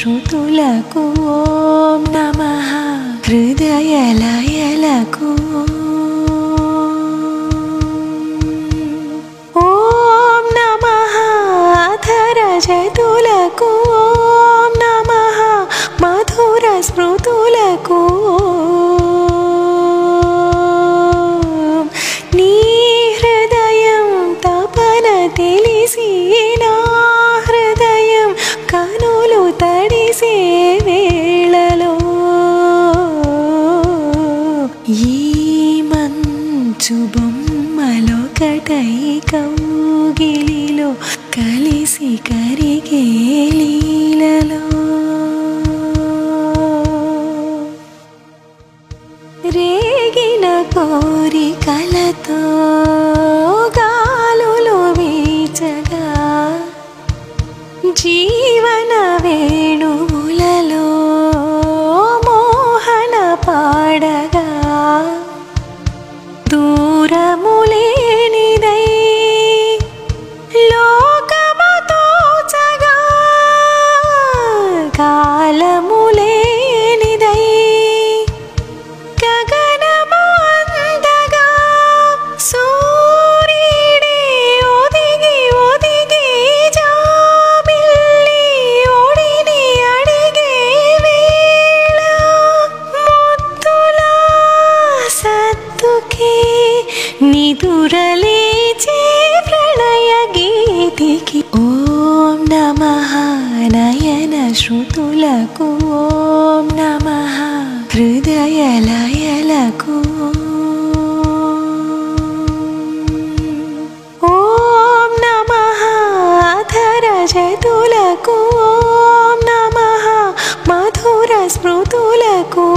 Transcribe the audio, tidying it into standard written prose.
श्रुतुలకు ఓం నమః హృదయ లయలకు ఓం నమః అధర జతులకు ఓం నమః మధుర స్మృతులకు నీ హృదయం తపన తెలిసి నా హృదయం కనులు తడిసే వేళలో ఈ మంచు బొమ్మలొకటై కౌగిలిలో కలిసి కరిగే లీలలో రేగిన కోరికలతో గాలులు వీచగా జీవన వేణువులలో మోహన పాడగా దూరములేనిదై లోకము తోచగా కాలములేనిదై గగనము అందగా సూర్యుడే ఒదిగి ఒదిగి జాబిల్లి ఒడిని అడిగే వేళ ముద్దుల సత్తుకి నిదురలేచే ప్రణయ గీతికి ఓం నమః నయన శ్రుతులకు ఓం నమః హృదయ లయలకు ఓం నమః అధర జతులకు ఓం నమః మధుర స్మృతులకు